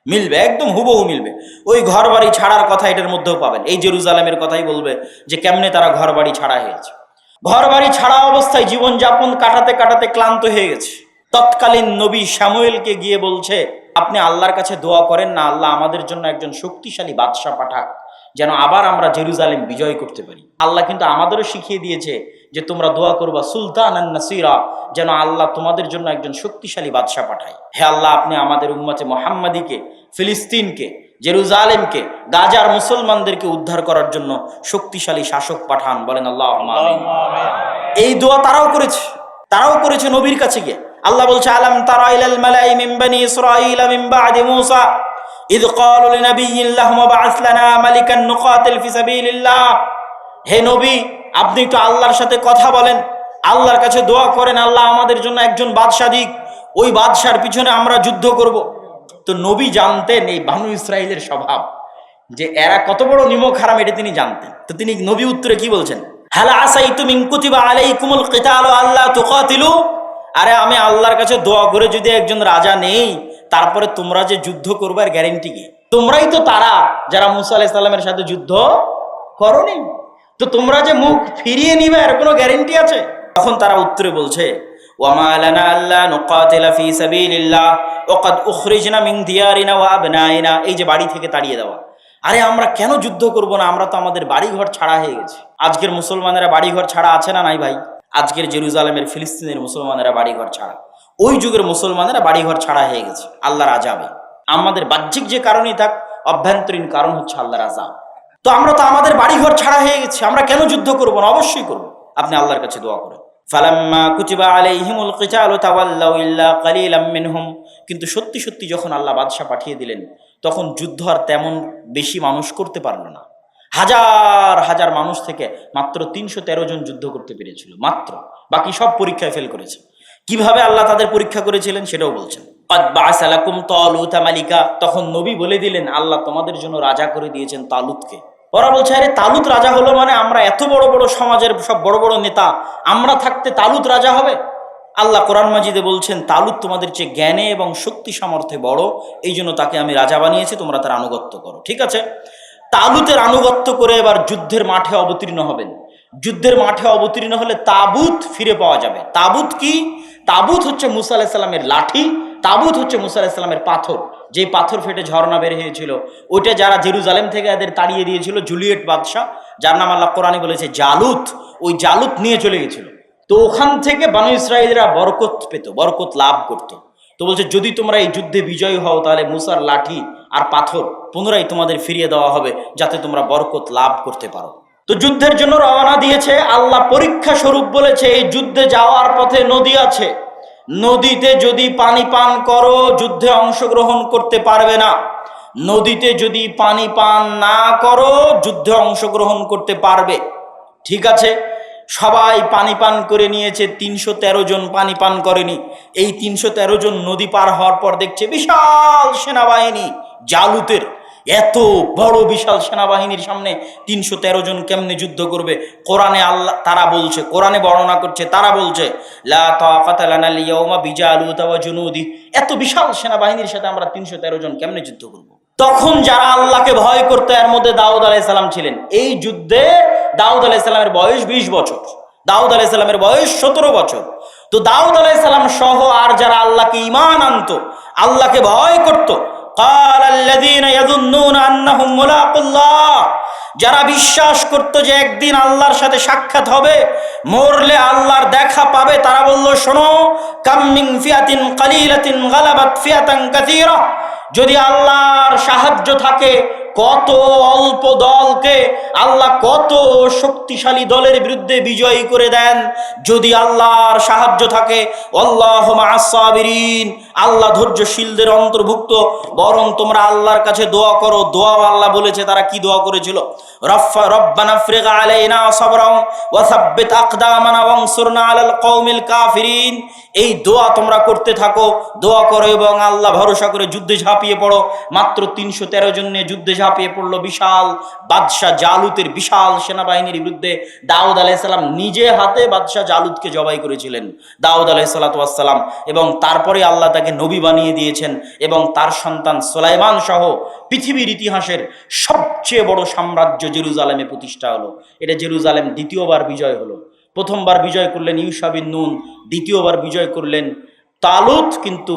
মিলবে, একদম হুবহু মিলবে। ওই ঘর বাড়ি ছাড়ার কথা এটার মধ্যেও পাবেন। এই জেরুজালেমের কথাই বলবে যে কেমনে তারা ঘর বাড়ি ছাড়া হয়েছে। ঘর বাড়ি ছাড়া অবস্থায় জীবনযাপন কাটাতে কাটাতে ক্লান্ত হয়ে গেছে। তৎকালীন নবী শামুয়েলকে গিয়ে বলছে, আপনি আল্লাহর কাছে দোয়া করেন না, আল্লাহ আমাদের জন্য একজন শক্তিশালী বাদশাহ পাঠাক, যেন আবার আমরা জেরুজালেম বিজয় করতে পারি। আল্লাহ কিন্তু আমাদেরও শিখিয়ে দিয়েছে যে তোমরা দোয়া করবা সুলতানান নাসিরা, যেন আল্লাহ তোমাদের জন্য একজন শক্তিশালী বাদশাহ পাঠায়। হে আল্লাহ, আপনি আমাদের উম্মতে মুহাম্মাদিকে, ফিলিস্তিনকে, জেরুজালেমকে, গাজার মুসলমানদেরকে উদ্ধার করার জন্য শক্তিশালী শাসক পাঠান। বলেন আল্লাহুম্মা আমিন। এই দোয়া তারাও করেছে নবীর কাছে গিয়ে। আল্লাহ বলছে, আলাম তারা ইলাল মালাই মিন বনি ইসরাঈল মিন বাদি মূসা ইয ক্বালু লিনাবিয়্যিন লাহুম বা'আস লানা মালিকান নুকাতিল ফি সাবিলিল্লাহ। হে নবী, আপনি একটু আল্লাহর সাথে কথা বলেন, আল্লাহর কাছে দোয়া করেন, আল্লাহ আমাদের জন্য একজন বাদশা দিক, ওই বাদশার পিছনে আমরা যুদ্ধ করব। তো নবী জানতেন এই বানু ইসরাইলের স্বভাব, যে এরা কত বড় নিমক হারাম, এটা তিনি জানতেন। তো তিনি নবী উত্তরে কি বলছেন, হাল আসাইতুম ইন কুতিবা আলাইকুমুল কিতালু আল্লা তুকাতিলু। আরে আমি আল্লাহর কাছে দোয়া করে যদি একজন রাজা নেই, তারপরে তোমরা যে যুদ্ধ করবে আর গ্যারেন্টি কি? তোমরাই তো তারা যারা মুসা আলাইহিস সালামের সাথে যুদ্ধ করনি, তো তোমরা যে মুখ ফিরিয়ে নিবে এর কোনো গ্যারেন্টি আছে? তখন তারা উত্তরে বলছে, ওয়ামা লানা আল্লা নুকাতিলা ফি সাবিলিল্লাহ ওয়া ক্বাদ উখরিজনা মিন দিয়ারিনা ওয়া আবনাইনা। এই যে বাড়ি থেকে তাড়িয়ে দেওয়া, আরে আমরা কেন যুদ্ধ করব না? আমরা তো আমাদের বাড়িঘর ছাড়া হয়ে গেছে। আজকের মুসলমানেরা বাড়িঘর ছাড়া আছে না নাই ভাই? আজকের জেরুজালেমের ফিলিস্তিনের মুসলমানেরা বাড়িঘর ছাড়া, ওই যুগের মুসলমানেরা বাড়িঘর ছাড়া হয়ে গেছে আল্লাহর আযাবে। আমাদের বাহ্যিক যে কারণই থাক, অভ্যন্তরীণ কারণ হচ্ছে আল্লাহর আযাব। তো আমরা তো আমাদের বাড়িঘর ছাড়া হয়ে গেছি, আমরা কেন যুদ্ধ করব না? অবশ্যই করব। আপনি আল্লাহর কাছে দোয়া করেন। ফালাম্মা কুতিবা আলাইহিমুল কিতালু তাওয়াল্লাউ ইল্লা কালিলাম মিনহুম। কিন্তু সত্যি সত্যি যখন আল্লাহ বাদশা পাঠিয়ে দিলেন, তখন যুদ্ধ আর তেমন বেশি মানুষ করতে পারলো না। হাজার হাজার মানুষ থেকে মাত্র 313 জন যুদ্ধ করতে পেরেছিল, মাত্র। বাকি সব পরীক্ষায় ফেল করেছে। কিভাবে আল্লাহ তাদের পরীক্ষা করেছিলেন সেটাও বলছেন। ক্বাদ বা'আসা লাকুম তালুতা মালিকা। তখন নবী বলে দিলেন, আল্লাহ তোমাদের জন্য রাজা করে দিয়েছেন তালুতকে। ওরা বলছে, আরে তালুত রাজা হলো মানে? আমরা এত বড় বড় সমাজের সব বড় বড় নেতা, আমরা থাকতে তালুত রাজা হবে? আল্লাহ কোরআন মাজিদে বলছেন, তালুত তোমাদের চেয়ে জ্ঞানে এবং শক্তি সামর্থ্যে বড়, এই জন্য তাকে আমি রাজা বানিয়েছি, তোমরা তার আনুগত্য করো। ঠিক আছে, তালুতের আনুগত্য করে এবার যুদ্ধের মাঠে অবতীর্ণ হবেন। যুদ্ধের মাঠে অবতীর্ণ হলে তাবুত ফিরে পাওয়া যাবে। তাবুত কি? তাবুত হচ্ছে মুসা আলাইহিস সালামের লাঠি, তাবুত হচ্ছে মুসা আলাইহিস সালামের পাথর, যেই পাথর ফেটে ঝর্ণা বের হয়েছিল। ওইটা যারা জেরুজালেম থেকে এদের তাড়িয়ে দিয়েছিল জুলিয়েট বাদশাহ, যার নাম আল্লাহ কোরআনে বলেছে জালুত, ওই জালুত নিয়ে চলে গেছিল। তো ওখান থেকে বানু ইসরাঈলরা বরকত পেত, বরকত লাভ করত। তো বলছে, যদি তোমরা এই যুদ্ধে বিজয়ী হও, তাহলে মুসার লাঠি আর পাথর পুনরায় তোমাদের ফিরিয়ে দেওয়া হবে, যাতে তোমরা বরকত লাভ করতে পারো। তো যুদ্ধের জন্য রওনা দিয়েছে। আল্লাহ পরীক্ষা স্বরূপ বলেছে, এই যুদ্ধে যাওয়ার পথে নদী আছে, নদীতে যদি পানি পান করো যুদ্ধে অংশগ্রহণ করতে পারবে না। নদীতে যদি পানি পান না করো যুদ্ধে অংশগ্রহণ করতে পারবে। ঠিক আছে, সবাই পানি পান করে নিয়েছে, 313 জন পানি পান করেনি। এই 313 জন নদী পার হওয়ার পর দেখছে বিশাল সেনাবাহিনী জালুতের। এত বড় বিশাল সেনাবাহিনীর সামনে 313 জন কেমনে যুদ্ধ করবে? কোরআনে আল্লাহ তারা বলছে, কোরআনে বর্ণনা করছে, তারা বলছে লা তাকাতা লানা আল-ইয়াওমা বিজালুতা ওয়া জুনুদি। এত বিশাল সেনাবাহিনীর সাথে আমরা 313 জন কেমনে যুদ্ধ করব? তখন যারা আল্লাহকে ভয় করতো, এর মধ্যে দাউদ আলাইহিস সালাম ছিলেন। এই যুদ্ধে দাউদ আলাইহিস সালামের বয়স 20 বছর, দাউদ আলাইহিস সালামের বয়স 17 বছর। তো দাউদ আলাইহিস সালাম সহ আর যারা আল্লাহকে ঈমান আনতো, আল্লাহকে ভয় করতো, কালাল্লাযীনা ইয়াযুন্নুনা আন্নাহুম মুলাকুল্লাহ, যারা বিশ্বাস করতো যে একদিন আল্লাহর সাথে সাক্ষাৎ হবে, মরলে আল্লাহর দেখা পাবে, তারা বলল, শোনো, কাম মিন ফিয়াতিন কালিলাতিন গালাবাত ফিয়াতান কাসীরা। যদি আল্লাহর সাহায্য থাকে, কত অল্প দলকে আল্লাহ কত শক্তিশালী দলের বিরুদ্ধে বিজয়ী করে দেন। যদি আল্লাহর সাহায্য থাকে, আল্লাহু মা'আস সাবিরিন, আল্লাহ ধৈর্যশীলদের অন্তর্ভুক্ত। বরং তোমরা আল্লাহর কাছে দোয়া করো। দোয়া আল্লাহ বলেছে, তারা কি দোয়া করেছিল? রব্বানা ফ্রিগ আলাইনা সাবরান ওয়া সাব্বিত আকদামানা ওয়ানসুরনা আলাল কওমিল কাফিরিন। এই দোয়া তোমরা করতে থাকো, দোয়া করো এবং আল্লাহ ভরসা করে যুদ্ধে ঝাঁপিয়ে পড়ো। মাত্র 313 জন নিয়ে যুদ্ধে ঝাঁপিয়ে পড়লো বিশাল বাদশাহ জালুতের বিশাল সেনাবাহিনীর বিরুদ্ধে। দাউদ আলাইহিস সালাম নিজে হাতে বাদশাহ জালুতকে জবাই করেছিলেন, দাউদ আলাইহিস সালাম, এবং তারপরে আল্লাহ তাকে নবী বানিয়ে দিয়েছেন এবং তার সন্তান সুলাইমান সহ পৃথিবীর ইতিহাসের সবচেয়ে বড় সাম্রাজ্য জেরুজালেমে প্রতিষ্ঠা হলো। এটা জেরুজালেম দ্বিতীয়বার বিজয় হলো। প্রথমবার বিজয় করলেন ইউশা বিন নুন, দ্বিতীয়বার বিজয় করলেন তালুত। কিন্তু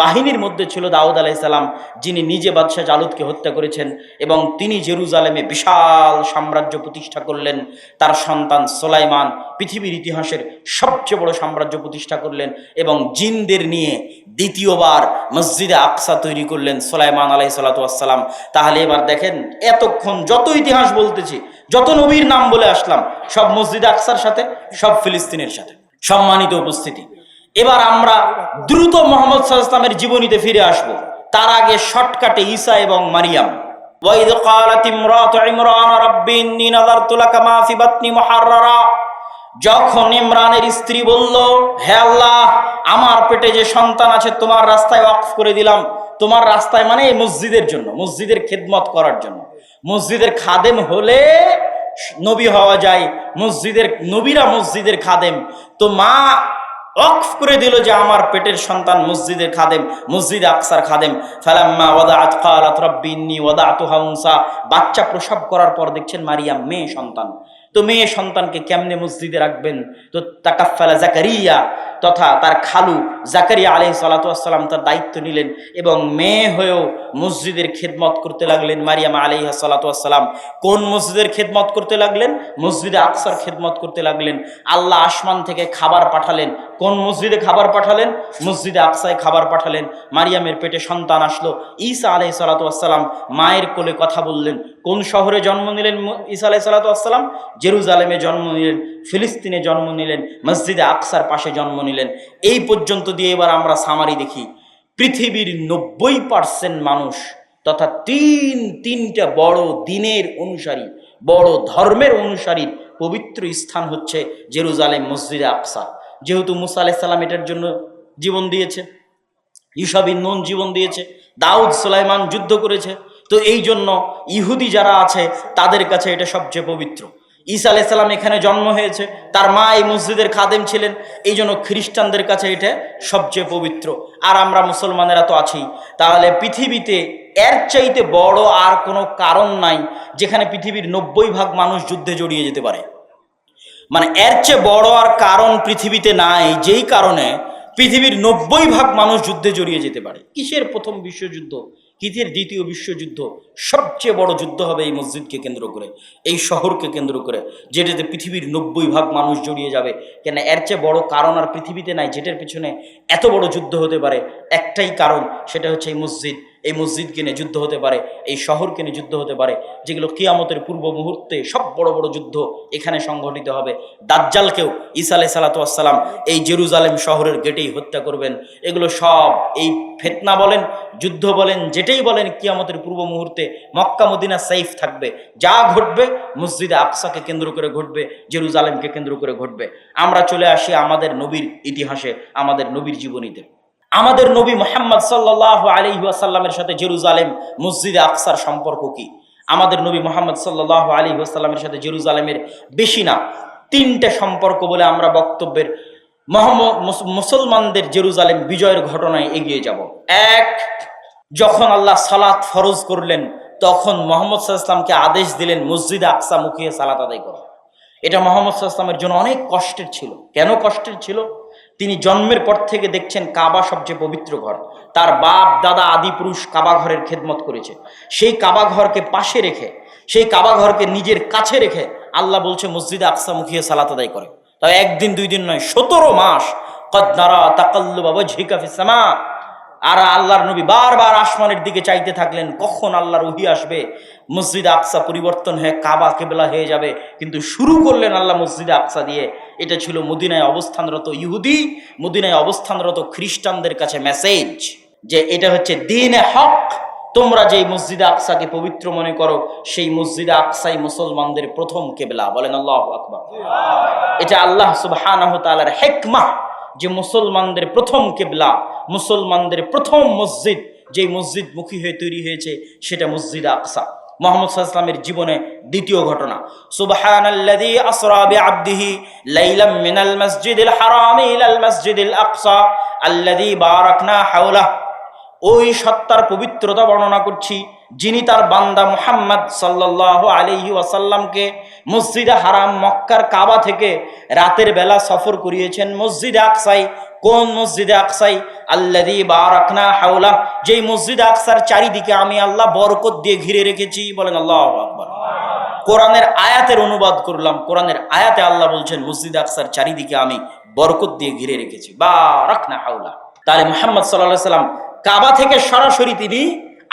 বাহিনীর মধ্যে ছিল দাউদ আলাইহিস সালাম, যিনি নিজে বাদশাহ জালুতকে হত্যা করেছেন এবং তিনি জেরুজালেমে বিশাল সাম্রাজ্য প্রতিষ্ঠা করলেন। তার সন্তান সুলাইমান পৃথিবীর ইতিহাসের সবচেয়ে বড় সাম্রাজ্য প্রতিষ্ঠা করলেন এবং জিনদের নিয়ে দ্বিতীয়বার মসজিদে আকসা তৈরি করলেন সুলাইমান আলাইহিস সালাম। তাহলে এবার দেখেন, এতক্ষণ যত ইতিহাস বলতেছি, যত নবীর নাম বলে আসলাম, সব মসজিদে আকসার সাথে, সব ফিলিস্তিনের সাথে। সম্মানিত উপস্থিতি, এবার আমরা দ্রুত মুহাম্মদ সাল্লাল্লাহু আলাইহি ওয়াসাল্লামের জীবনীতে ফিরে আসব। তার আগে শর্টকাটে ঈসা এবং মারিয়াম। ওয়াইদ ক্বালাত ইমরাতু ইমরান রাব্বি ইন্নী নাযারতু লাকা মা ফি বাতনি মুহাররারা, যখন ইমরানের স্ত্রী বলল, হে আল্লাহ, আমার পেটে যে সন্তান আছে তোমার রাস্তায় ওয়াকফ করে দিলাম। তোমার রাস্তায় মানে এই মসজিদের জন্য, মসজিদের খেদমত করার জন্য। মসজিদের খাদেম হলে নবী হওয়া যায়, মসজিদের নবীরা মসজিদের খাদেম। তো মা ওয়াকফ করে দিল যে আমার পেটের সন্তান মসজিদের খাদেম, মসজিদে আকসার খাদেম। ফালাম্মা ওয়াদাআত ক্বালাত রাব্বি ইন্নী ওয়াদাতুহা উনসা, বাচ্চা প্রসব করার পর দেখছেন মারিয়াম মেয়ে সন্তান। তো মেয়ে সন্তানকে কেমনে মসজিদে রাখবেন? তো তাকাফফালা জাকারিয়া তথা তার খালু জাকারিয়া আলাইহিস সালাতু ওয়াস সালাম তার দায়িত্ব নিলেন এবং মেয়ে হয়েও মসজিদের খেদমত করতে লাগলেন। মারিয়াম আলাইহিস সালাতু ওয়াস সালাম কোন মসজিদের খেদমত করতে লাগলেন? মসজিদে আকসার খেদমত করতে লাগলেন। আল্লাহ আসমান থেকে খাবার পাঠালেন। কোন মসজিদে খাবার পাঠালেন? মসজিদে আকসায় খাবার পাঠালেন। মারিয়ামের পেটে সন্তান আসলো। ঈসা আলাইহিস সালাতু ওয়াস সালাম মায়ের কোলে কথা বললেন। কোন শহরে জন্ম নিলেন ঈসা আলাইহিস সালাতু ওয়াস সালাম? জেরুজালেমে জন্ম নিলেন, ফিলিস্তিনে জন্ম নিলেন, মসজিদে আকসার পাশে জন্ম নিলেন। এই পর্যন্ত দিয়ে এবার আমরা সামারি দেখি। পৃথিবীর 90% মানুষ তথা তিনটা বড় দিনের অনুসারী, বড় ধর্মের অনুসারীর পবিত্র স্থান হচ্ছে জেরুজালেম, মসজিদে আকসা। যেহেতু মুসা আলাইহিস সালাম এটার জন্য জীবন দিয়েছে, ইউশা বিন নুন জীবন দিয়েছে, দাউদ সুলাইমান যুদ্ধ করেছে, তো এই জন্য ইহুদি যারা আছে তাদের কাছে এটা সবচেয়ে পবিত্র। ঈসা আলাইহিস সালাম এখানে জন্ম হয়েছে, তার মা এই মসজিদের খাদেম ছিলেন, এই জন্য খ্রিস্টানদের কাছে এটা সবচেয়ে পবিত্র। আর আমরা মুসলমানেরা তো আছি। তাহলে পৃথিবীতে এর চাইতে বড় আর কোনো কারণ নাই যেখানে পৃথিবীর 90% মানুষ যুদ্ধে জড়িয়ে যেতে পারে। মানে এর চেয়ে বড় আর কারণ পৃথিবীতে নাই, যেই কারণে পৃথিবীর 90% মানুষ যুদ্ধে জড়িয়ে যেতে পারে। কিসের প্রথম বিশ্বযুদ্ধ, কিসের দ্বিতীয় বিশ্বযুদ্ধ? সবচেয়ে বড় যুদ্ধ হবে এই মসজিদকে কেন্দ্র করে, এই শহরকে কেন্দ্র করে, যেটাতে পৃথিবীর 90% মানুষ জড়িয়ে যাবে। কেন এর চেয়ে বড় কারণ আর পৃথিবীতে নাই যেটার পিছনে এত বড় যুদ্ধ হতে পারে। একটাই কারণ, সেটা হচ্ছে এই মসজিদ। এই মসজিদকে নিয়ে যুদ্ধ হতে পারে, এই শহরকে নিয়ে যুদ্ধ হতে পারে, যেগুলো কিয়ামতের পূর্ব মুহূর্তে সব বড় বড় যুদ্ধ এখানে সংঘটিত হবে। দাজ্জালকেও ঈসা আলাইহিস সালাতু ওয়াস সালাম এই জেরুজালেম শহরের গেটেই হত্যা করবেন। এগুলো সব এই ফিতনা বলেন, যুদ্ধ বলেন, যেটাই বলেন, কিয়ামতের পূর্ব মুহূর্তে মক্কা মদিনা সেফ থাকবে। যা ঘটবে মসজিদে আকসাকে কেন্দ্র করে ঘটবে, জেরুজালেমকে কেন্দ্র করে ঘটবে। আমরা চলে আসি আমাদের নবীর ইতিহাসে, আমাদের নবীর জীবনীতে। আমাদের নবী মুহাম্মদ সাল্লাল্লাহু আলাইহি ওয়াসাল্লামের সাথে জেরুজালেম মসজিদে আকসার সম্পর্ক কি? আমাদের নবী মুহাম্মদ সাল্লাল্লাহু আলাইহি ওয়াসাল্লামের সাথে জেরুজালেমের বেশি না 3টে সম্পর্ক বলে আমরা বক্তব্যের মুসলমানদের জেরুজালেম বিজয়ের ঘটনায় এগিয়ে যাব। এক, যখন আল্লাহ সালাত ফরজ করলেন তখন মুহাম্মদ সাল্লাল্লাহু আলাইহি ওয়াসাল্লামকে আদেশ দিলেন মসজিদে আকসা মুখিয়ে সালাত আদায় করা। এটা মুহাম্মদ সাল্লাল্লাহু আলাইহি ওয়াসাল্লামের জন্য অনেক কষ্টের ছিল। কেন কষ্টের ছিল? তিনি জন্মের পর থেকে দেখছেন কাবা সবচেয়ে পবিত্র ঘর। তার বাপ দাদা আদি পুরুষ কাবা ঘরের খেদমত করেছে। সেই কাবা ঘরকে পাশে রেখে, সেই কাবা ঘরকে নিজের কাছে রেখে আল্লাহ বলছে মসজিদে আকসা মুখিয়ে সালাত আদায় করে। তাই একদিন দুই দিন নয়, 17 মাস। কদ নারা তাকাল্লুবা ওয়াজহিকা ফিস সামা। আর আল্লাহর নবী বারবার আসমানের দিকে চাইতে থাকলেন, কখন আল্লাহর ওহী আসবে, মসজিদে আকসা পরিবর্তন হয়ে কাবা কিবলা হয়ে যাবে। কিন্তু শুরু করলেন আল্লাহ মসজিদে আকসা দিয়ে। এটা ছিল মদিনায় অবস্থানরত ইহুদি, মদিনায় অবস্থানরত খ্রিস্টানদের কাছে মেসেজ যে এটা হচ্ছে দ্বীনে হক। তোমরা যে মসজিদে আকসাকে পবিত্র মনে করো, সেই মসজিদে আকসাই মুসলমানদের প্রথম কিবলা। বলেন আল্লাহু আকবার। এটা আল্লাহ সুবহানাহু ওয়া তাআলার হিকমাহ যে মুসলমানদের প্রথম কিবলা, মুসলমানদের প্রথম মসজিদ, যে মসজিদ মুখী হয়ে তৈরি হয়েছে সেটা মসজিদে আকসা। মুহাম্মদ সাল্লাল্লাহু আলাইহি ওয়াসাল্লামের জীবনে দ্বিতীয় ঘটনা। সুবহানাল্লাযী আসরা বিআবদিহি লাইলাম মিনাল মাসজিদিল হারামি ইলাল মাসজিদিল আকসা আল্লাযী বারাকনা হাওলাহু। ওই সত্তার পবিত্রতা বর্ণনা করছি যিনি তার বান্দা মুহাম্মদ সাল্লাল্লাহু আলাইহি ওয়াসাল্লামকে মসজিদে হারাম মক্কার কাবা থেকে রাতের বেলা সফর করিয়েছেন মসজিদে আকসায়। কোন মসজিদে আকসাই? আল্লাযী বারাকনা হাওলা, যেই মসজিদে আকসার চারিদিকে আমি আল্লাহ বরকত দিয়ে ঘিরে রেখেছি। বলেন আল্লাহু আকবার। কোরআনের আয়াতের অনুবাদ করলাম। কোরআনের আয়াতে আল্লাহ বলছেন মসজিদে আকসার চারিদিকে আমি বরকত দিয়ে ঘিরে রেখেছি, বারাকনা হাওলা। তাহলে মুহাম্মদ সাল্লাল্লাহু আলাইহি ওয়াসাল্লাম কাবা থেকে সরাসরি তিনি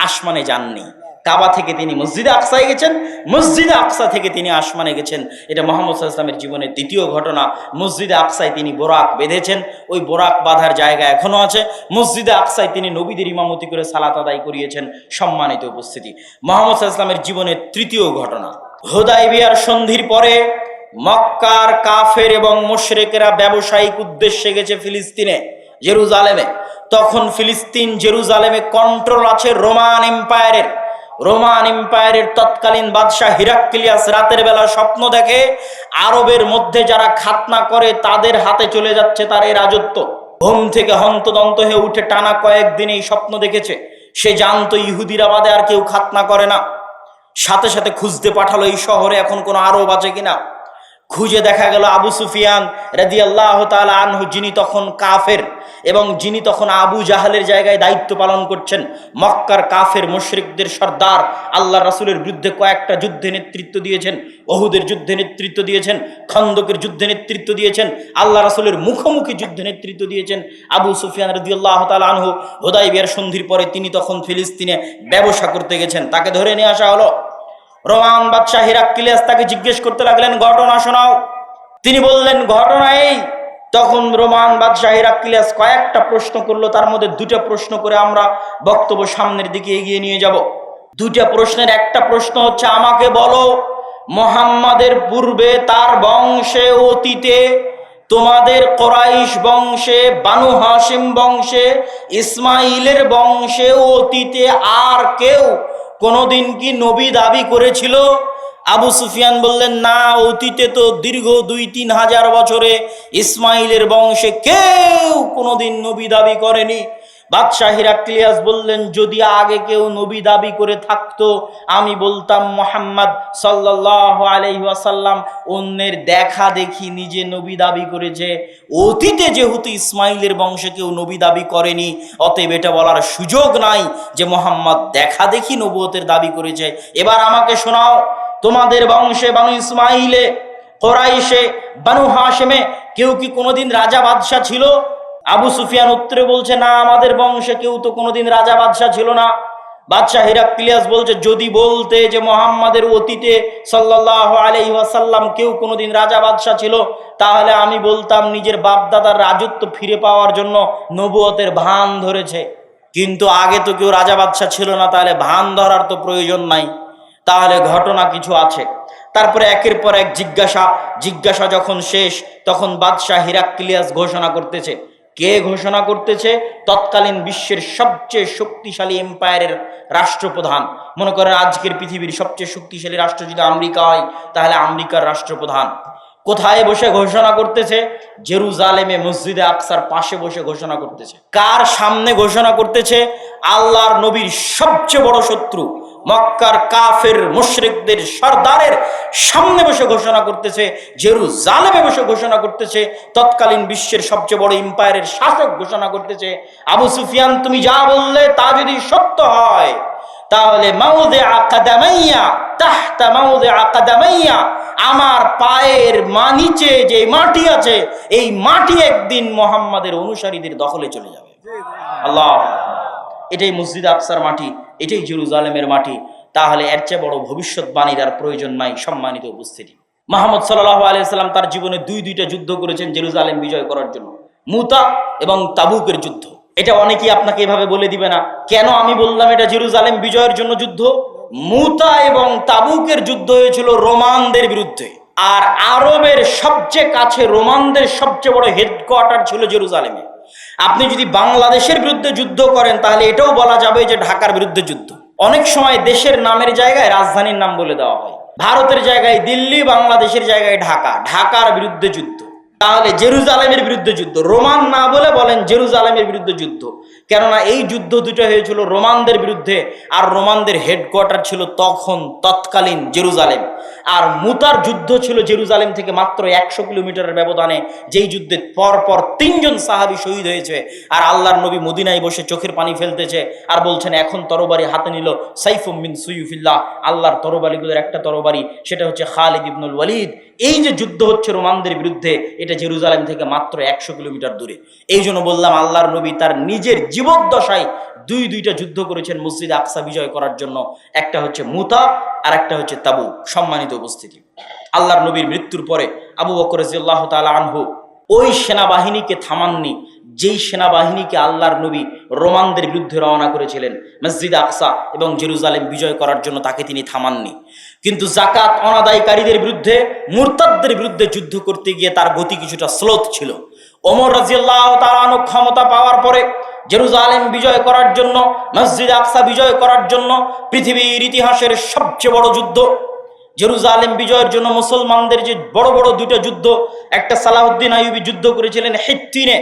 আসমানে যাননি, কাবা থেকে তিনি মসজিদে আকসায় গেছেন, মসজিদে আকসা থেকে তিনি আসমানে গেছেন। এটা মুহাম্মদ সাল্লাল্লাহু আলাইহি ওয়াসাল্লামের জীবনের দ্বিতীয় ঘটনা। মসজিদে আকসায় তিনি বোরাক বেঁধেছেন, ওই বোরাক বাঁধার জায়গা এখনো আছে। মসজিদে আকসায় তিনি নবীদের ইমামতি করে সালাত আদায় করিয়েছেন। সম্মানিত উপস্থিতি, মুহাম্মদ সাল্লাল্লাহু আলাইহি ওয়াসাল্লামের জীবনের তৃতীয় ঘটনা। হুদায়বিয়ার সন্ধির পরে মক্কার কাফের এবং মুশরিকরা ব্যবসায়িক উদ্দেশ্যে গেছে ফিলিস্তিনে, জেরুজালেমে। তখন ফিলিস্তিন জেরুজালেমে কন্ট্রোল আছে রোমান এম্পায়ারের। রোমান এম্পায়ারের তৎকালীন বাদশাহ হিরাক্লিয়াস রাতের বেলা স্বপ্ন দেখে আরবের মধ্যে যারা খাতনা করে তাদের হাতে চলে যাচ্ছে তার এই রাজত্ব। ঘুম থেকে হন্তদন্ত হয়ে উঠে টানা কয়েকদিন এই স্বপ্ন দেখেছে। সে জানতো ইহুদিরা বাদে আর কেউ খাতনা করে না। সাথে সাথে খুঁজতে পাঠালো এই শহরে এখন কোনো আরব আছে কিনা। খুঁজে দেখা গেল আবু সুফিয়ান রাদিয়াল্লাহু তাআলা আনহু, যিনি তখন কাফের এবং যিনি তখন আবু জাহালের জায়গায় দায়িত্ব পালন করছেন, মক্কার কাফের মুশরিকদের সর্দার, আল্লাহ রাসূলের বিরুদ্ধে কয়েকটা যুদ্ধে নেতৃত্ব দিয়েছেন, ওহুদের যুদ্ধে নেতৃত্ব দিয়েছেন, খন্দকের যুদ্ধে নেতৃত্ব দিয়েছেন, আল্লাহ রাসূলের মুখোমুখি যুদ্ধে নেতৃত্ব দিয়েছেন আবু সুফিয়ান রাদিয়াল্লাহু তাআলা আনহু। হুদায়বিয়ার সন্ধির পরে তিনি তখন ফিলিস্তিনে ব্যবসা করতে গেছেন। তাকে ধরে নিয়ে আসা হলো। রোমান বাদশাহ হিরাক্লিয়াস তাকে জিজ্ঞেস করতে লাগলেন, ঘটনা শোনাও। তিনি বললেন, ঘটনা এই। তখন রোমান বাদশাহ হিরাক্লিয়াস কয়েকটা প্রশ্ন করলো, তার মধ্যে দুটা প্রশ্ন করে আমরা বক্তব্য সামনের দিকে এগিয়ে নিয়ে যাব। দুটা প্রশ্নের একটা প্রশ্ন হচ্ছে, আমাকে বলো মুহাম্মাদের পূর্বে তার বংশে অতীতে তোমাদের কুরাইশ বংশে, বানু হাশিম বংশে, ইসমাইলের বংশে অতীতে আর কেউ কোনদিন কি নবী দাবি করেছিল? আবু সুফিয়ান বললেন, না, অতীতে তো দীর্ঘ 2-3 হাজার বছরে ইসমাইলের বংশে কেউ কোনোদিন নবী দাবি করেনি। বাদশাহ হিরাক্লিয়াস বললেন, যদি আগে কেউ নবী দাবি করে থাকতো আমি বলতাম মুহাম্মদ সাল্লাল্লাহু আলাইহি ওয়াসাল্লাম অন্যের দেখা দেখি নিজে নবী দাবি করেছে। অতীতে যেহেতু ইসমাইলের বংশে কেউ নবী দাবি করেনি, অতএব এটা বলার সুযোগ নাই যে মুহাম্মদ দেখা দেখি নবুয়তের দাবি করেছে। এবার আমাকে শোনাও, তোমাদের বংশে বানু ইসমাইলে, কুরাইশে, বানু হাশিমে কেউ কি কোনোদিন রাজা বাদশাহ ছিল? আবু সুফিয়ান উত্তরে বলছে, না, আমাদের বংশে কেউ তো কোনোদিন রাজা বাদশাহ ছিল না। বাদশাহ হিরাক্লিয়াস বলছে, যদি বলতে যে মুহাম্মাদের অতীতে সাল্লাল্লাহু আলাইহি ওয়াসাল্লাম কেউ কোনোদিন রাজা বাদশাহ ছিল, তাহলে আমি বলতাম নিজের বাপদাদার রাজত্ব ফিরে পাওয়ার জন্য নবুয়তের ভান ধরেছে। কিন্তু আগে তো কেউ রাজা বাদশাহ ছিল না, তাহলে ভান ধরার তো প্রয়োজন নাই, তাহলে ঘটনা কিছু আছে। তারপরে একের পর এক জিজ্ঞাসা যখন শেষ, তখন বাদশাহ হিরাক্লিয়াস ঘোষণা করতেছে। কে ঘোষণা করতেছে? তৎকালীন বিশ্বের সবচেয়ে শক্তিশালী এম্পায়ারের রাষ্ট্রপ্রধান। মনে করেন আজকের পৃথিবীর সবচেয়ে শক্তিশালী রাষ্ট্র যদি আমেরিকা হয়, তাহলে আমেরিকার রাষ্ট্রপ্রধান কোথায় বসে ঘোষণা করতেছে? জেরুজালেমে মসজিদে আকসার পাশে বসে ঘোষণা করতেছে। কার সামনে ঘোষণা করতেছে? আল্লাহর নবীর সবচেয়ে বড় শত্রু মক্কার কাফের মুশরিকদের সর্দারের সামনে বসে ঘোষণা করতেছে, জেরুজালেমে বসে ঘোষণা করতেছে। তৎকালীন বিশ্বের সবচেয়ে বড় এম্পায়ারের শাসক ঘোষণা করতেছে, আবু সুফিয়ান তুমি যা বললে তা যদি সত্য হয়, তাহলে মাউদে আকাদামাইয়া তাহতা মাউদে আকাদামাইয়া, আমার পায়ের নিচে যে মাটি আছে এই মাটি একদিন মুহাম্মাদের অনুসারীদের দখলে চলে যাবে। আল্লাহ, এটাই মসজিদ আকসার মাটি, এটাই জেরুজালেমের মাটি। তাহলে এর চেয়ে বড় ভবিষ্যৎবাণীর আর প্রয়োজন নাই। সম্মানিত উপস্থিতি, মুহাম্মদ সাল্লাল্লাহু আলাইহি ওয়াসাল্লাম তার জীবনে দুইটা যুদ্ধ করেছেন জেরুজালেম বিজয় করার জন্য, মুতা এবং তাবুকের যুদ্ধ। এটা অনেকেই আপনাকে এভাবে বলে দিবে না, কেন আমি বললাম এটা জেরুজালেম বিজয়ের জন্য যুদ্ধ? মুতা এবং তাবুকের যুদ্ধ হয়েছিল রোমানদের বিরুদ্ধে, আর আরবের সবচেয়ে কাছে রোমানদের সবচেয়ে বড় হেডকোয়ার্টার ছিল জেরুজালেমে। আপনি যদি বাংলাদেশের বিরুদ্ধে যুদ্ধ করেন তাহলে এটাও বলা যাবে যে ঢাকার বিরুদ্ধে যুদ্ধ। অনেক সময় দেশের নামের জায়গায় রাজধানীর নাম বলে দেওয়া হয়। ভারতের জায়গায় দিল্লি, বাংলাদেশের জায়গায় ঢাকা, ঢাকার বিরুদ্ধে যুদ্ধ। তাহলে জেরুজালেমের বিরুদ্ধে যুদ্ধ, রোমান না বলে বলেন জেরুজালেমের বিরুদ্ধে যুদ্ধ। কেননা এই যুদ্ধ দুটো হয়েছিল রোমানদের বিরুদ্ধে, আর রোমানদের হেডকোয়ার্টার ছিল তৎকালীন জেরুজালেম। আর মুতার যুদ্ধ ছিল জেরুজালেম থেকে মাত্র 100 কিলোমিটারের ব্যবধানে, যেই যুদ্ধে পরপর 3 জন সাহাবী শহীদ হয়েছে। আর আল্লাহর নবী মদিনায় বসে চোখের পানি ফেলতেছে আর বলছেন, এখন তরবারি হাতে নিল সাইফুম মিন সুয়ুফিল্লাহ, আল্লাহর তরবারিগুলোর একটা তরবারি, সেটা হচ্ছে খালিদ ইবনুল ওয়ালিদ। এই যে যুদ্ধ হচ্ছে রোমানদের বিরুদ্ধে, এটা জেরুজালেম থেকে মাত্র 100 কিলোমিটার দূরে। এই জন্য বললাম, আল্লাহর নবী তার নিজের জীবদ্দশায় দুইটা যুদ্ধ করেছেন মসজিদ আকসা বিজয় করার জন্য। একটা হচ্ছে মুতা, আর একটা হচ্ছে তাবুক। সম্মানিত উপস্থিতি, আল্লাহর নবীর মৃত্যুর পরে আবু বকর রাদিয়াল্লাহু তাআলা আনহু ওই সেনাবাহিনীকে থামাননি, যেই সেনাবাহিনীকে আল্লাহর নবী রোমানদের বিরুদ্ধে রওনা করেছিলেন মসজিদ আকসা এবং জেরুজালেম বিজয় করার জন্য, তাকে তিনি থামাননি। কিন্তু যাকাত অনাদায়কারীদের বিরুদ্ধে, মুরতাদদের বিরুদ্ধে যুদ্ধ করতে গিয়ে তার গতি কিছুটা স্লোথ ছিল। ওমর রাদিয়াল্লাহু তাআলা আনহু ক্ষমতা পাওয়ার পরে জেরুজালেম বিজয় করার জন্য, মসজিদ আকসা বিজয় করার জন্য, পৃথিবীর ইতিহাসের সবচেয়ে বড় যুদ্ধ জেরুজালেম বিজয়ের জন্য মুসলমানদের যে বড় বড় দুটো যুদ্ধ, একটা সালাহউদ্দিন আইয়ুবী যুদ্ধ করেছিলেন হিত্তিনে,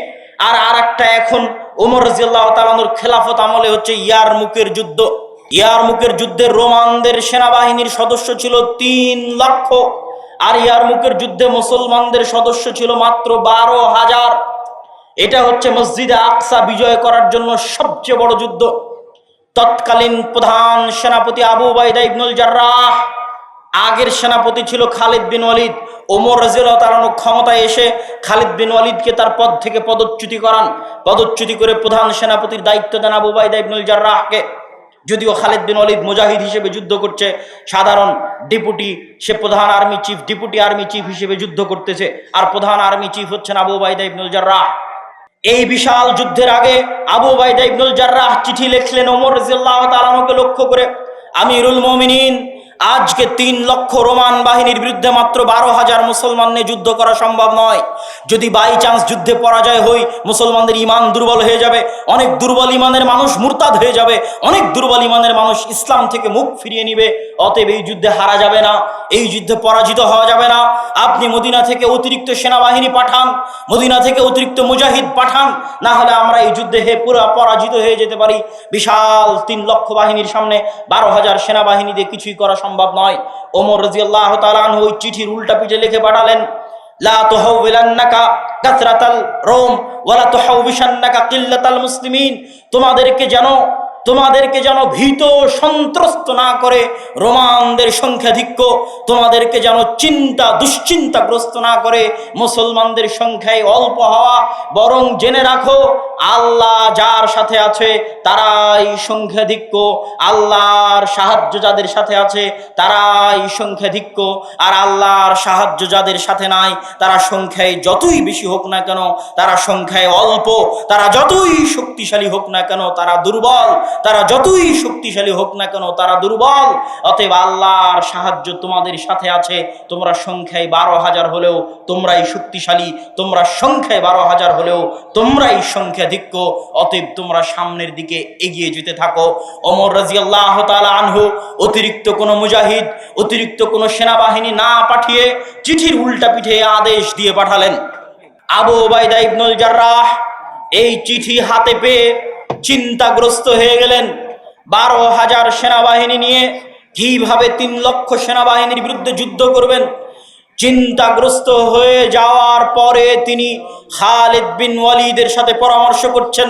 আর একটা এখন ওমর রাদিয়াল্লাহু তাআলা আনহুর খেলাফত আমলে হচ্ছে ইয়ারমুকের যুদ্ধ। ইয়ারমুকের যুদ্ধে রোমানদের সেনাবাহিনীর সদস্য ছিল 3 লক্ষ, আর ইয়ারমুকের যুদ্ধে মুসলমানদের সদস্য ছিল মাত্র 12,000। এটা হচ্ছে মসজিদে আকসা বিজয় করার জন্য সবচেয়ে বড় যুদ্ধ। তৎকালীন প্রধান সেনাপতি আবু উবাইদা ইবনুল জাররাহ, আগের সেনাপতি ছিল খালিদ বিন ওয়ালিদ। ওমর রাদিয়াল্লাহু তাআলা ক্ষমতায় এসে খালিদ বিন ওয়ালিদকে তার পদ থেকে পদচ্যুতি করান। পদচ্যুতি করে প্রধান সেনাপতির দায়িত্ব দেন আবু উবাইদা ইবনুল জাররাহকে। যদিও খালিদ বিন ওয়ালিদ মুজাহিদ হিসেবে যুদ্ধ করছে, সাধারণ ডেপুটি, সে প্রধান army chief, deputy army chief হিসেবে যুদ্ধ করতেছে, আর প্রধান আর্মি চিফ হচ্ছেন আবু উবাইদা ইবনুল জাররাহ। এই বিশাল যুদ্ধের আগে আবু উবাইদা ইবনুল জাররাহ চিঠি লিখলেন ওমর রাদিয়াল্লাহু তাআলা আনহুকে লক্ষ্য করে, আমিরুল মুমিনিন, আজকে 3 লক্ষ রোমান বাহিনীর বিরুদ্ধে মাত্র 12,000 মুসলমান নিয়ে যুদ্ধ করা সম্ভব নয়। যদি বাই চান্স যুদ্ধে পরাজয় হই, মুসলমানদের ইমান দুর্বল হয়ে যাবে, অনেক দুর্বল ইমানের মানুষ মুরতাদ হয়ে যাবে, অনেক দুর্বল ইমানের মানুষ ইসলাম থেকে মুখ ফিরিয়ে নিবে। অতএব এই যুদ্ধে হারা যাবে না, এই যুদ্ধে পরাজিত হওয়া যাবে না। আপনি মদিনা থেকে অতিরিক্ত সেনাবাহিনী পাঠান, মদিনা থেকে অতিরিক্ত মুজাহিদ পাঠান, না হলে আমরা এই যুদ্ধে পুরো পরাজিত হয়ে যেতে পারি। বিশাল 3 লক্ষ বাহিনীর সামনে 12,000 সেনাবাহিনী দিয়ে কিছুই করা সম্ভব নয়। ওমর রাদিয়াল্লাহু তাআলা আনহু ওই চিঠির উল্টা পিঠে লিখে পাঠালেন, লা তুহাউবিলান্নাকা কাসরাতাল রোম ওয়ালা তুহাউবিশান্নাকা কিল্লাতাল মুসলিমিন। তোমাদেরকে যেন ভীত সন্ত্রস্ত না করে রোমানদের সংখ্যাধিক্য, তোমাদেরকে যেন দুশ্চিন্তাগ্রস্ত না করে মুসলমানদের সংখ্যায় অল্প হওয়া, বরং জেনে রাখো আল্লাহ যার সাথে আছে তারাই সংখ্যাধিক্য, আল্লাহর সাহায্য যাদের সাথে আছে তারাই সংখ্যাধিক্য, আর আল্লাহর সাহায্য যাদের সাথে নাই তারা সংখ্যায় যতই বেশি হোক না কেন তারা সংখ্যায় অল্প, তারা যতই শক্তিশালী হোক না কেন তারা দুর্বল, তারা যতই শক্তিশালী হোক না কেন তারা দুর্বল। অতএব আল্লাহর সাহায্য তোমাদের সাথে আছে। তোমরা সংখ্যায় 12,000 হলেও তোমরাই শক্তিশালী, তোমরা সংখ্যায় 12,000 হলেও তোমরাই সংখ্যাধিক্য। অতএব তোমরা সামনের দিকে এগিয়ে যেতে থাকো। ওমর রাদিয়াল্লাহু তাআলা আনহু অতিরিক্ত কোনো মুজাহিদ, অতিরিক্ত কোনো সেনাবাহিনী না পাঠিয়ে চিঠির উল্টা পিঠে আদেশ দিয়ে পাঠালেন। আবু উবাইদা ইবনুল জাররাহ এই চিঠি হাতে পেয়ে চিন্তাগ্রস্ত হয়ে গেলেন। 12,000 সেনাবাহিনী নিয়ে কিভাবে 3 লক্ষ সেনাবাহিনীর বিরুদ্ধে যুদ্ধ করবেন? চিন্তাগ্রস্ত হয়ে যাওয়ার পরে তিনি খালিদ বিন ওয়ালিদের সাথে পরামর্শ করছেন।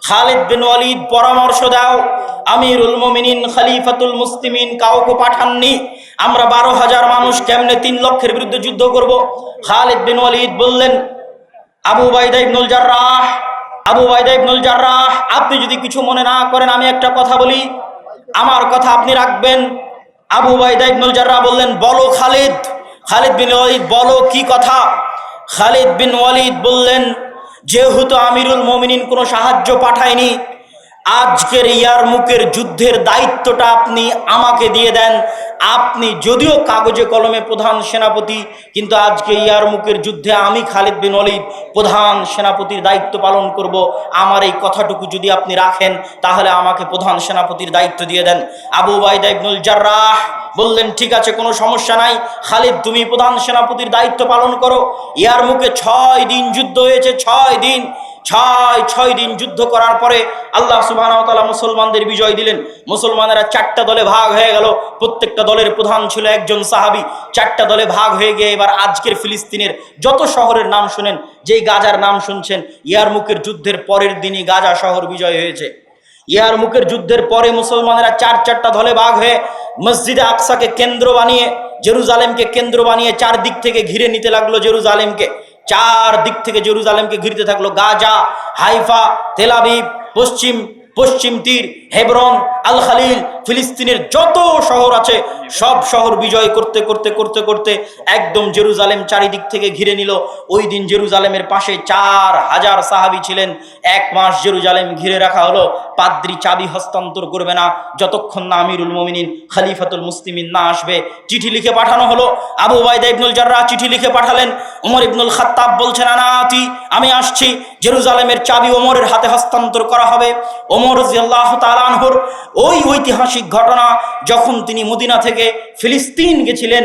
খালিদ বিন ওয়ালিদ পরামর্শ দাও, আমিরুল মুমিনিন খলিফাতুল মুসলিমিন কাউকে পাঠাননি, আমরা 12,000 মানুষ কেমনে 3 লক্ষের বিরুদ্ধে যুদ্ধ করব? খালিদ বিন ওয়ালিদ বললেন, আবু উবাইদা ইবনুল জাররাহ, আপনি যদি কিছু মনে না করেন আমি একটা কথা বলি, আমার কথা আপনি রাখবেন। আবু উবাইদা ইবনুল জাররাহ বললেন, বলো খালিদ। খালিদ বিন ওয়ালিদ, বলো কি কথা? খালিদ বিন ওয়ালিদ বললেন, যেহেতু আমিরুল মুমিনিন কোনো সাহায্য পাঠায়নি, আজকের ইয়ারমুকের যুদ্ধের দায়িত্বটা আপনি আমাকে দিয়ে দেন, আপনি যদিও কাগজে কলমে প্রধান সেনাপতি, কিন্তু আজকে ইয়ারমুকের যুদ্ধে আমি খালিদ বিন ওলীদ প্রধান সেনাপতির দায়িত্ব পালন করব। আমার এই কথাটুকু যদি আপনি রাখেন তাহলে আমাকে প্রধান সেনাপতির দায়িত্ব দিয়ে দেন। আবু উবাইদা ইবনুল জাররাহ বললেন, ঠিক আছে, কোনো সমস্যা নাই, খালিদ তুমি প্রধান সেনাপতির দায়িত্ব পালন করো। ইয়ারমুকে 6 দিন যুদ্ধ হয়েছে, 6 দিন, 6 দিন যুদ্ধ করার পরে আল্লাহ সুবহানাহু ওয়া তাআলা মুসলমানদের বিজয় দিলেন। মুসলমানেরা 4টা দলে ভাগ হয়ে গেল, প্রত্যেকটা দলের প্রধান ছিল একজন সাহাবী। 4টা দলে ভাগ হয়ে গিয়ে এবার আজকের ফিলিস্তিনের যত শহরের নাম শুনেন, যেই গাজার নাম শুনছেন, ইয়ারমুকের যুদ্ধের পরের দিনই গাজা শহর বিজয় হয়েছে। ইয়ারমুকের যুদ্ধের পরে মুসলমানেরা 4টা দলে ভাগ হয়ে মসজিদে আকসাকে কেন্দ্র বানিয়ে, জেরুজালেমকে কেন্দ্র বানিয়ে 4 দিক থেকে ঘিরে নিতে লাগলো জেরুজালেমকে। 4 দিক থেকে জেরুজালেমকে ঘিরতে থাকলো। গাজা, হাইফা, তেল আবিব, পশ্চিম তীর, হেবরন, আল খালিল, ফিলিস্তিনের যত শহর আছে সব শহর বিজয় করতে করতে করতে করতে একদম জেরুজালেম চারিদিক থেকে ঘিরে নিল। ওই দিন জেরুজালেমের পাশে 4000 সাহাবী ছিলেন। 1 মাস জেরুজালেম ঘিরে রাখা হলো। পাদ্রী চাবি হস্তান্তর করবে না যতক্ষণ না আমিরুল মুমিনিন খলিফাতুল মুসলিমিন না আসবে। চিঠি লিখে পাঠানো হলো। আবু উবাইদা ইবনুল জাররাহ চিঠি লিখে পাঠালেন। ওমর ইবনুল খাত্তাব বলছেন, আনাতি, আমি আসছি, জেরুজালেমের চাবি ওমরের হাতে হস্তান্তর করা হবে। ওমর রাদিয়াল্লাহু তাআলা আনহুর ওই ঐতিহাসিক ঘটনা, যখন তিনি মদিনা থেকে ফিলিস্তিন গেছিলেন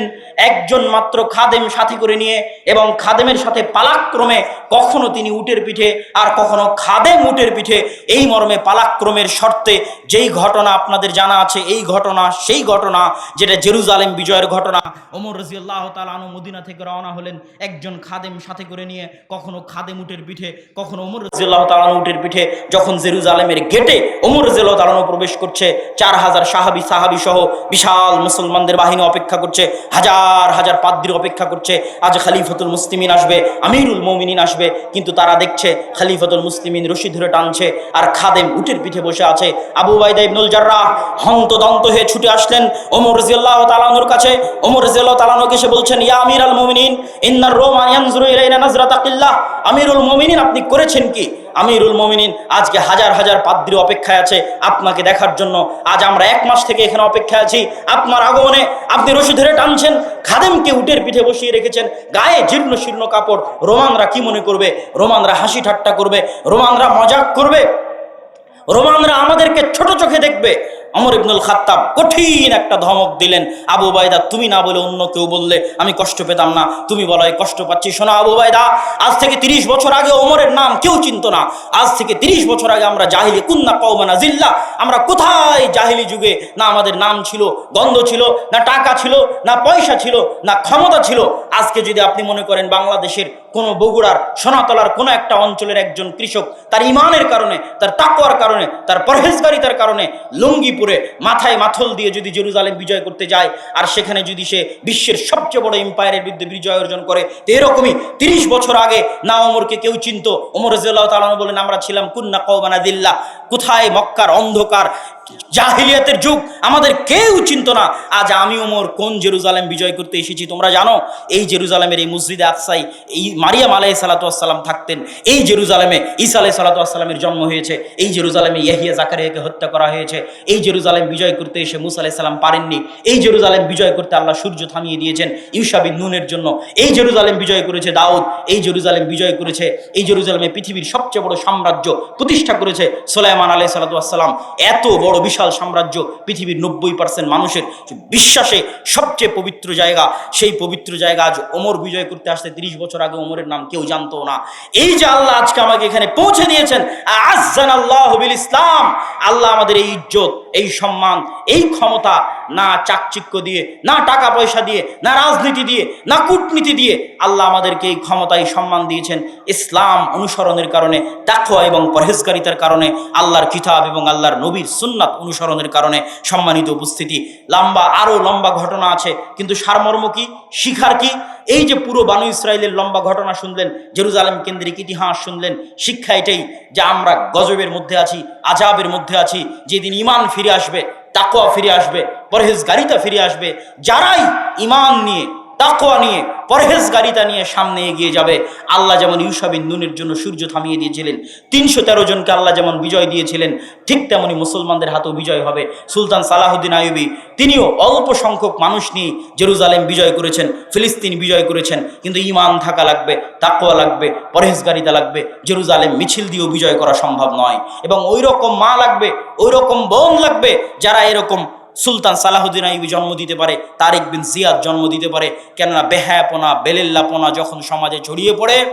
একজন মাত্র খাদেম সাথে করে নিয়ে, এবং খাদেমের সাথে পালাক্রমে, কখনো তিনি উটের পিঠে আর কখনো খাদেম উটের পিঠে, এই মর্মে পালাক্রমের শর্তে যেই ঘটনা আপনাদের জানা আছে, এই ঘটনা সেই ঘটনা যেটা জেরুজালেম বিজয়ের ঘটনা। ওমর রাদিয়াল্লাহু তাআলা আনহু মদিনা থেকে রওনা হলেন একজন খাদেম সাথে করে নিয়ে, কখনো খাদেম উটের পিঠে, কখনো ওমর রাদিয়াল্লাহু তাআলা আনহু উটের পিঠে। যখন জেরুজালেমের গেটে ওমর রাদিয়াল্লাহু তাআলা আনহু প্রবেশ করছে, 4000 সাহাবী সহ বিশাল মুসলমানদের বাহিনী অপেক্ষা করছে, হাজার হাজার পাদ্রী অপেক্ষা করছে। আজ খলিফাতুল মুসলিমিন আসবে, আমিরুল মুমিনিন আসবে, কিন্তু তারা দেখছে খলিফাতুল মুসলিমিন রশি ধরে টানছে আর খাদেম উটের পিঠে বসে আছে। আবু উবাইদা ইবনুল জাররাহ হন্তদন্ত হয়ে ছুটে আসলেন ওমর রাদিয়াল্লাহু তাআলা আনহুর কাছে। ওমর রাদিয়াল্লাহু তাআলা আনহু এসে বলছেন, ইয়া আমিরাল মুমিনিন, ইন্নার রোমা ইয়ানজুরু ইলাইনা নাজরাতা কিল্লাহ। আমিরুল মুমিনিন, আপনি করেছেন কি? আমিরুল মুমিনিন, আজকে হাজার হাজার পাদ্রী অপেক্ষায় আছে আপনাকে দেখার জন্য। আজ আমরা 1 মাস থেকে এখানে অপেক্ষায় আছি আপনার আগমনে। আপনি রশি ধরে টানছেন, খাদেমকে উটের পিঠে বসিয়ে রেখেছেন, গায়ে জীর্ণ শীর্ণ কাপড়। রোমানরা কি মনে করবে? রোমানরা হাসি ঠাট্টা করবে, রোমানরা মজাক করবে, রোমানরা আমাদেরকে ছোট চোখে দেখবে। ওমর ইবনুল খাত্তাব কঠিন একটা ধমক দিলেন, আবু উবাইদা, তুমি না বলে অন্য কেউ বললে আমি কষ্ট পেতাম না, তুমি বলাই কষ্ট পাচ্ছি। শোনো আবু উবাইদা, আজ থেকে 30 বছর আগে ওমরের নাম কেউ চিনতো না। আজ থেকে 30 বছর আগে আমরা জাহিলি কুন্না কওমানা জিল্লা, আমরা কোথায় জাহিলি যুগে না আমাদের নাম ছিল, গন্ধ ছিল, না টাকা ছিল, না পয়সা ছিল, না ক্ষমতা ছিল। আজকে যদি আপনি মনে করেন বাংলাদেশের কোনো বগুড়ার সোনাতলার কোনো একটা অঞ্চলের একজন কৃষক তার ইমানের কারণে, তার তাকওয়ার কারণে, তার পরহেজগারিতার কারণে লুঙ্গি পরে মাথায় মাথল দিয়ে যদি জেরুজালেম বিজয় করতে যায়, আর সেখানে যদি সে বিশ্বের সবচেয়ে বড় এম্পায়ারের বিরুদ্ধে বিজয় অর্জন করে, তো এরকমই 30 বছর আগে না ওমরকে কেউ চিনতো। ওমর রাদিয়াল্লাহু তাআলা আনহু বলেন, আমরা ছিলাম কুন্না কওমানা দিল্লাহ, কোথায় মক্কার অন্ধকার জাহিলিয়াতের যুগ, আমাদের কেউ চিনতো না। আজ আমি ওমর কোন জেরুজালেম বিজয় করতে এসেছি তোমরা জানো? এই জেরুজালেমের এই মসজিদে আকসায় এই মারিয়াম আলাইহিস সালাতু ওয়াস সালাম থাকতেন, এই জেরুজালেমে ঈসা আলাইহিস সালাতু ওয়াস সালামের জন্ম হয়েছে, এই জেরুজালেমে ইয়াহিয়া জাকারিয়াকে হত্যা করা হয়েছে, এই জেরুজালেম বিজয় করতে এসে মুসা আলাইহিস সালাম পারেননি, এই জেরুজালেম বিজয় করতে আল্লাহ সূর্য থামিয়ে দিয়েছেন ইউশা বিন নূনের জন্য, এই জেরুজালেম বিজয় করেছে দাউদ, এই জেরুজালেম বিজয় করেছে, এই জেরুজালেমে পৃথিবীর সবচেয়ে বড় সাম্রাজ্য প্রতিষ্ঠা করেছে সুলাইমান আলাইহিস সালাতু ওয়াস সালাম। এত বড় বিশাল সাম্রাজ্য, পৃথিবীর 90% মানুষের বিশ্বাসে সবচেয়ে পবিত্র জায়গা, সেই পবিত্র জায়গা আজ ওমর বিজয় করতে আসতে 30 বছর আগে ওমরের নাম কেউ জানতো না। এই যে আল্লাহ আজকে আমাকে এখানে পৌঁছে দিয়েছেন, আ'আজ্জানাল্লাহু বিল ইসলাম, আল্লাহ আমাদের এই ইজ্জত, এই সম্মান, এই ক্ষমতা না চাকচিক্য দিয়ে, না টাকা পয়সা দিয়ে, না রাজনীতি দিয়ে, না কূটনীতি দিয়ে, আল্লাহ আমাদেরকে এই ক্ষমতা, এই সম্মান দিয়েছেন ইসলাম অনুসরণের কারণে, তাকওয়া এবং পরহেজগারিতার কারণে, আল্লাহর কিতাব এবং আল্লাহর নবীর সুন্নাত অনুসরণের কারণে। সম্মানিত উপস্থিতি, আরো লম্বা ঘটনা আছে, কিন্তু সারমর্ম কি, শিখার কি? এই যে পুরো বানু ইসরাইলের লম্বা ঘটনা শুনলেন, জেরুজালেম কেন্দ্রিক ইতিহাস শুনলেন, শিক্ষা এটাই যে আমরা গজবের মধ্যে আছি, আযাবের মধ্যে আছি। যেদিন ঈমান ফিরে আসবে, তাকওয়া ফিরে আসবে, পরহেজগারিতা ফিরে আসবে, যারাই ঈমান নিয়ে তাকওয়া নিয়ে, পরহেজগারিতা নিয়ে সামনে এগিয়ে যাবে। আল্লাহ যেমন ইউসা বিন নুনের জন্য সূর্য থামিয়ে দিয়েছিলেন, ৩১৩ জনকে আল্লাহ যেমন বিজয় দিয়েছিলেন, ঠিক তেমনি মুসলমানদের হাতেও বিজয় হবে। সুলতান সালাহুদ্দিন আইয়ুবী তিনিও অল্প সংখ্যক মানুষ নিয়ে জেরুজালেম বিজয় করেছেন, ফিলিস্তিন বিজয় করেছেন। কিন্তু ঈমান থাকা লাগবে, তাকওয়া লাগবে, পরহেজগারিতা লাগবে। জেরুজালেম মিছিল দিয়েও বিজয় করা সম্ভব নয়। এবং ওই রকম মা লাগবে, ওই রকম বোন লাগবে, যারা এরকম সুলতান সালাহুদ্দিন আইয়ুবী জন্ম দিতে পারে, তারিক বিন জিয়াদ জন্ম দিতে পারে। কেননা বেহায়াপনা, বেলেল্লাপনা যখন সমাজে ছড়িয়ে পড়ে,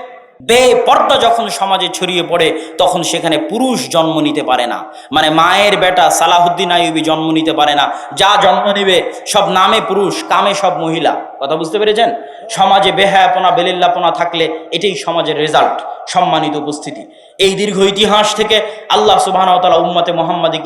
বেপর্দা যখন সমাজে ছড়িয়ে পড়ে, তখন সেখানে পুরুষ জন্ম নিতে পারে না। মানে মায়ের বেটা সালাহুদ্দিন আইয়ুবী জন্ম নিতে পারে না। যা জন্ম নেবে সব নামে পুরুষ, কামে সব মহিলা। কথা বুঝতে পেরেছেন? সমাজে বেহায়াপনা, বেলেল্লাপনা থাকলে এটাই সমাজের রেজাল্ট, সম্মানিত উপস্থিতি। এই দীর্ঘ ইতিহাস থেকে আল্লাহ সুবহানাহু ওয়া তাআলা উম্মতে মুহাম্মাদীকে